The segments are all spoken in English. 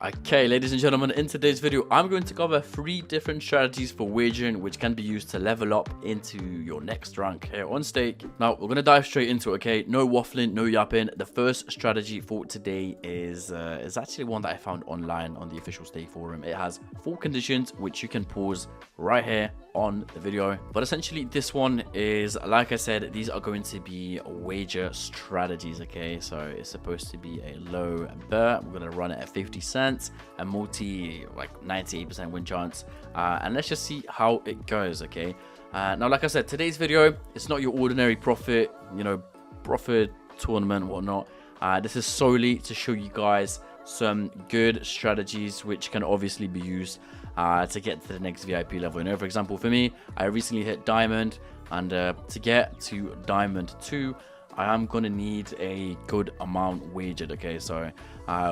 Okay, ladies and gentlemen, in today's video, I'm going to cover 3 different strategies for wagering which can be used to level up into your next rank here on Stake. Now, we're going to dive straight into it, okay? No waffling, no yapping. The first strategy for today is actually one that I found online on the official Stake forum. It has 4 conditions which you can pause right here on the video. But essentially, this one is, like I said, these are going to be wager strategies, okay? So it's supposed to be a low bet. We're going to run it at 50 cents. A multi like 98% win chance, and let's just see how it goes. Okay, now like I said, today's video, it's not your ordinary profit tournament, whatnot. This is solely to show you guys some good strategies which can obviously be used to get to the next VIP level. For example, for me, I recently hit diamond, and to get to diamond 2, I am going to need a good amount wagered. Okay, so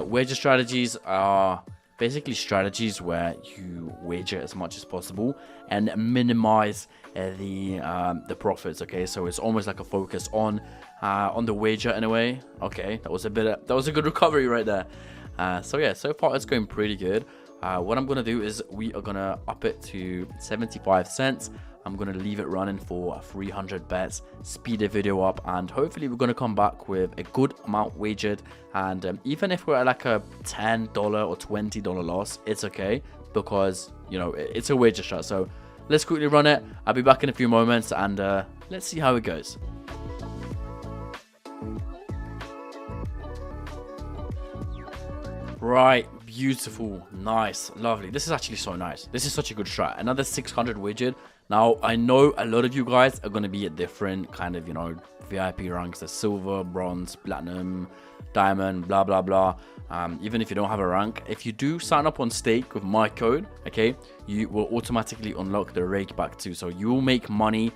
wager strategies are basically strategies where you wager as much as possible and minimize the profits. Okay, so it's almost like a focus on the wager in a way. Okay, that was a good recovery right there. So yeah, so far it's going pretty good. What I'm going to do is we are going to up it to 75 cents. I'm going to leave it running for 300 bets, speed the video up, and hopefully we're going to come back with a good amount wagered. And even if we're at like a $10 or $20 loss, it's okay, because, you know, it's a wager strat. So let's quickly run it. I'll be back in a few moments, and let's see how it goes. Right, beautiful, nice, lovely. This is actually so nice. This is such a good strat. Another 600 wagered. Now, I know a lot of you guys are going to be at different kind of, you know, VIP ranks. There's silver, bronze, platinum, diamond, blah, blah, blah. Even if you don't have a rank, if you do sign up on Stake with my code, okay, you will automatically unlock the rake back too. So you will make money.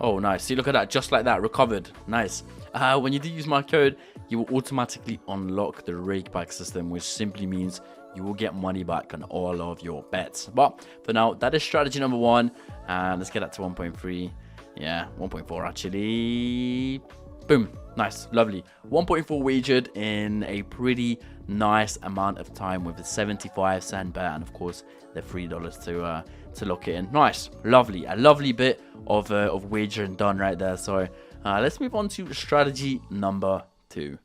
Oh, nice. See, look at that. Just like that. Recovered. Nice. When you do use my code, you will automatically unlock the rake back system, which simply means you will get money back on all of your bets. But for now, that is strategy number 1. Let's get that to 1.3. Yeah, 1.4 actually. Boom. Nice. Lovely. 1.4 wagered in a pretty nice amount of time with a 75-cent bet, and of course the $3 to lock it in. Nice. Lovely. A lovely bit of wagering done right there. So let's move on to strategy number 2.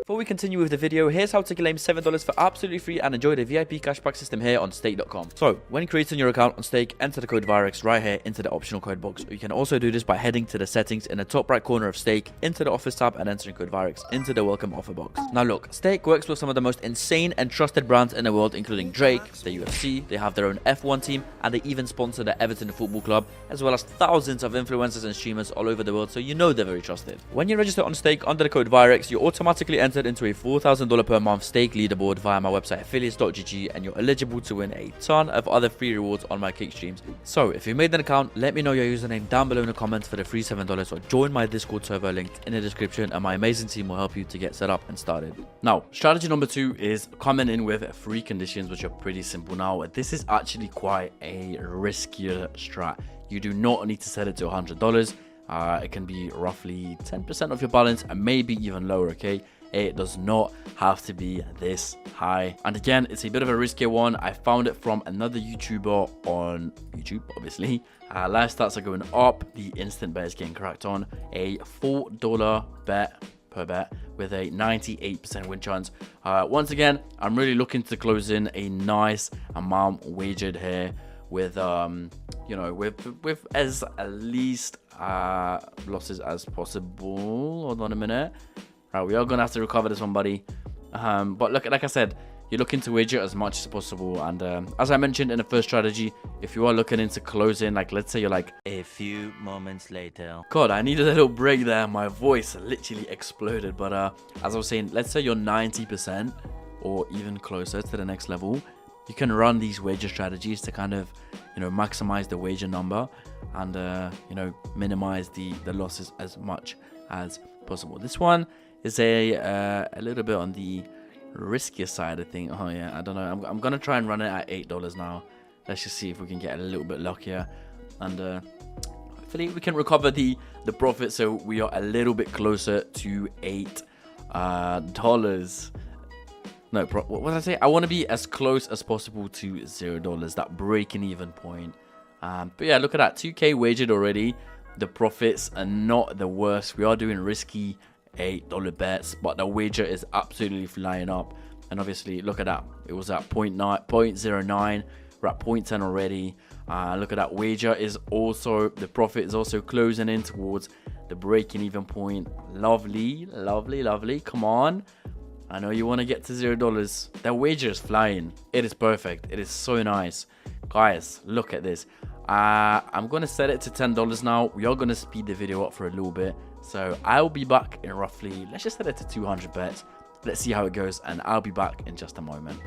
Before we continue with the video, here's how to claim $7 for absolutely free and enjoy the VIP cashback system here on Stake.com. So, when creating your account on Stake, enter the code VIREX right here into the optional code box. You can also do this by heading to the settings in the top right corner of Stake, into the offers tab, and entering code VIREX into the welcome offer box. Now look, Stake works with some of the most insane and trusted brands in the world, including Drake, the UFC, they have their own F1 team, and they even sponsor the Everton Football Club, as well as thousands of influencers and streamers all over the world, so you know they're very trusted. When you register on Stake under the code VIREX, you automatically enter into a $4,000 per month Stake leaderboard via my website affiliates.gg, and you're eligible to win a ton of other free rewards on my kick streams. So if you made an account, let me know your username down below in the comments for the free $7, or join my Discord server linked in the description, and my amazing team will help you to get set up and started. Now, strategy number 2 is coming in with 3 conditions which are pretty simple. Now, this is actually quite a riskier strat. You do not need to set it to $100. It can be roughly 10% of your balance and maybe even lower, okay? It does not have to be this high. And again, it's a bit of a riskier one. I found it from another YouTuber on YouTube, obviously. Live stats are going up. The instant bet is getting cracked on. A $4 bet per bet with a 98% win chance. Once again, I'm really looking to close in a nice amount wagered here with you know, with as least losses as possible. Hold on a minute. Right, we are gonna have to recover this one, buddy. But look, like I said, you're looking to wager as much as possible. And as I mentioned in the first strategy, if you are looking into closing, like let's say you're like a few moments later. God, I needed a little break there. My voice literally exploded. But as I was saying, let's say you're 90% or even closer to the next level. You can run these wager strategies to kind of, you know, maximize the wager number and you know, minimize the losses as much as possible. This one is a little bit on the riskier side, I think. Oh yeah, I don't know. I'm gonna try and run it at $8 now. Let's just see if we can get a little bit luckier, and hopefully we can recover the profit, so we are a little bit closer to $8. No, what did I say? I want to be as close as possible to $0, that breaking even point. But yeah, look at that, 2k wagered already. The profits are not the worst. We are doing risky $8 bets, but the wager is absolutely flying up. And obviously, look at that. It was at 0.09. We're at 0.10 already. Look at that. Wager is also, the profit is also closing in towards the breaking even point. Lovely, lovely, lovely. Come on. I know you want to get to $0. The wager is flying. It is perfect. It is so nice. Guys, look at this. I'm going to set it to $10 now. We are going to speed the video up for a little bit. So I'll be back in roughly, let's just set it to 200 bets. Let's see how it goes, and I'll be back in just a moment.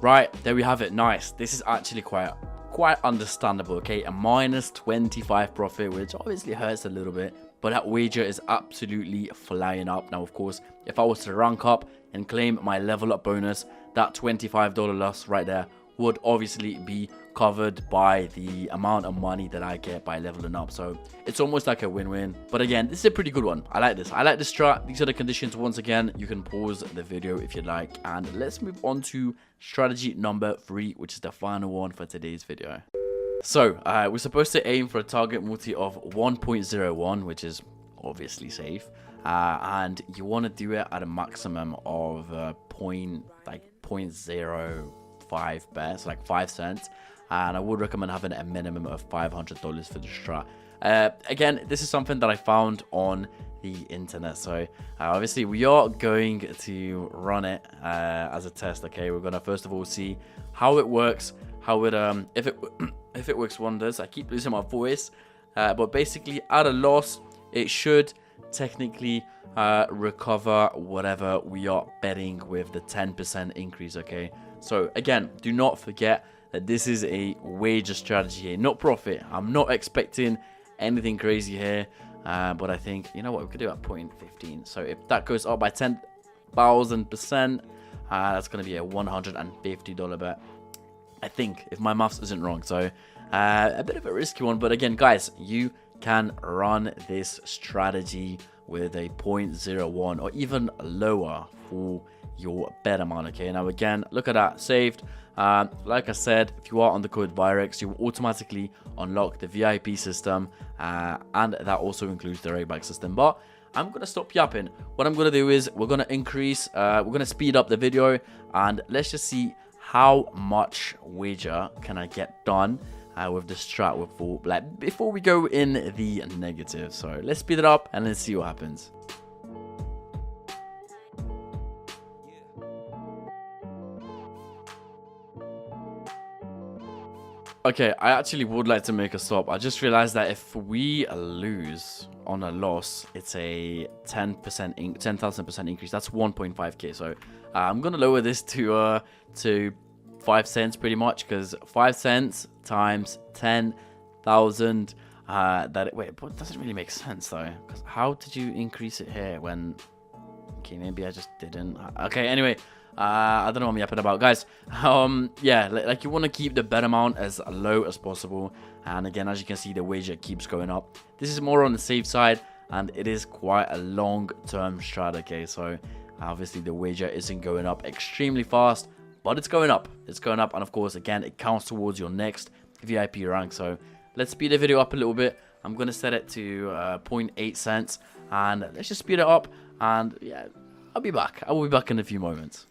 Right, there we have it. Nice. This is actually quite understandable, okay? A minus 25 profit, which obviously hurts a little bit, but that wager is absolutely flying up. Now, of course, if I was to rank up and claim my level up bonus, that $25 loss right there would obviously be covered by the amount of money that I get by leveling up. So it's almost like a win-win. But again, this is a pretty good one. I like this. I like this strat. These are the conditions. Once again, you can pause the video if you'd like. And let's move on to strategy number 3, which is the final one for today's video. So we're supposed to aim for a target multi of 1.01, which is obviously safe. And you want to do it at a maximum of 0.05 bets, like 5 cents. And I would recommend having a minimum of $500 for the strat. Again, this is something that I found on the internet. So obviously we are going to run it as a test. Okay, we're gonna first of all see how it works, how it if it works wonders. I keep losing my voice, but basically at a loss, it should technically recover whatever we are betting with the 10% increase. Okay, so again, do not forget that this is a wager strategy here, not profit. I'm not expecting anything crazy here, but I think, you know what, we could do at 0.15. So if that goes up by 10,000%, that's going to be a $150 bet, I think, if my maths isn't wrong. So a bit of a risky one, but again, guys, you can run this strategy with a 0.01 or even lower for your bet amount. Okay, now again, look at that, saved. Like I said, if you are on the code Virex, you will automatically unlock the VIP system, and that also includes the raid bag system. But I'm gonna stop yapping. What I'm gonna do is we're gonna speed up the video, and let's just see how much wager can I get done with the strat before we go in the negative. So let's speed it up and let's see what happens. Okay, I actually would like to make a stop. I just realized that if we lose on a loss, it's a 10,000% increase. That's 1.5k. So I'm gonna lower this to 5 cents pretty much, because 5 cents times 10,000. Wait, but doesn't really make sense though. Because how did you increase it here when? Okay, maybe I just didn't. Okay, anyway. I don't know what I'm yapping about, guys. Yeah, like you want to keep the bet amount as low as possible, and again, as you can see, the wager keeps going up. This is more on the safe side, and it is quite a long-term strat. Okay, so obviously the wager isn't going up extremely fast, but it's going up. It's going up, and of course, again, it counts towards your next VIP rank. So let's speed the video up a little bit. I'm gonna set it to 0.8 cents, and let's just speed it up. And yeah, I'll be back. I will be back in a few moments.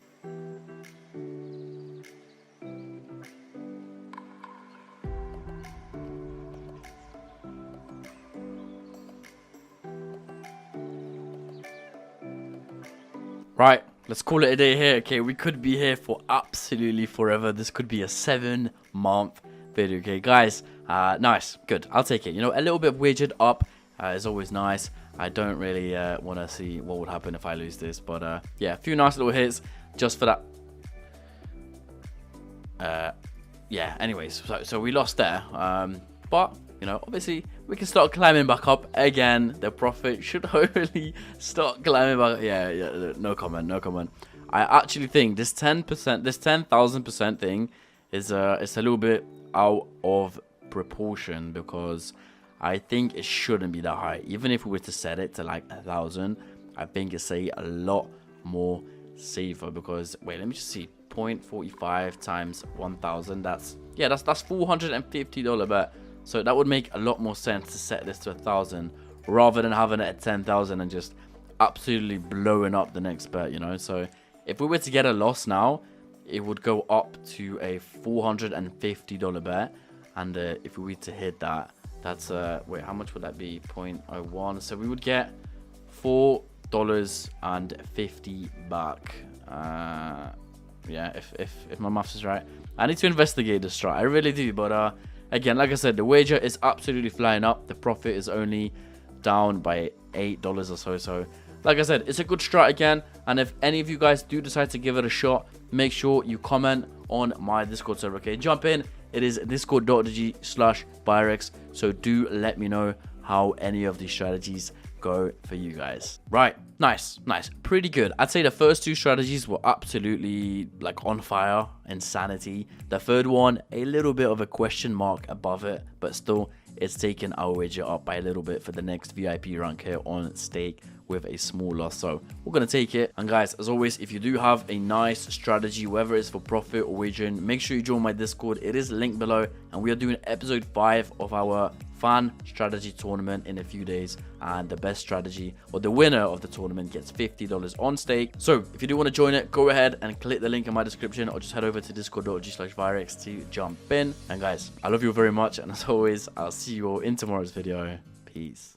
Right, let's call it a day here. Okay, we could be here for absolutely forever. This could be a 7-month video. Okay, guys, nice, good. I'll take it. You know, a little bit of wagered up is always nice. I don't really want to see what would happen if I lose this, but yeah, a few nice little hits just for that. Yeah, anyways, so we lost there, but you know, obviously we can start climbing back up again. The profit should hopefully start climbing back. Yeah, no comment. I actually think this 10%, this 10,000% thing is it's a little bit out of proportion, because I think it shouldn't be that high. Even if we were to set it to like 1,000, I think it's a lot more safer because, wait, let me just see. 0.45 times 1,000. That's $450 bet. So that would make a lot more sense to set this to 1,000 rather than having it at 10,000 and just absolutely blowing up the next bet, you know. So if we were to get a loss now, it would go up to a $450 bet. And if we were to hit that, that's wait, how much would that be? 0.01. So we would get $4.50 back. Yeah, if my maths is right. I need to investigate this strat. I really do, but again, like I said, the wager is absolutely flying up. The profit is only down by $8 or so. So like I said, it's a good strat again. And if any of you guys do decide to give it a shot, make sure you comment on my Discord server. Okay, jump in. It is discord.gg/Byrex. So do let me know how any of these strategies go for you guys. Right, nice, pretty good. I'd say the first two strategies were absolutely like on fire, insanity. The third one, a little bit of a question mark above it, but still it's taken our wager up by a little bit for the next VIP rank here on stake with a small loss. So we're going to take it. And guys, as always, if you do have a nice strategy, whether it's for profit or wagering, make sure you join my Discord. It is linked below, and we are doing episode 5 of our fan strategy tournament in a few days, and the best strategy or the winner of the tournament gets $50 on stake. So if you do want to join it, go ahead and click the link in my description, or just head over to discord.gg/Byrex to jump in. And guys, I love you very much, and as always, I'll see you all in tomorrow's video. Peace.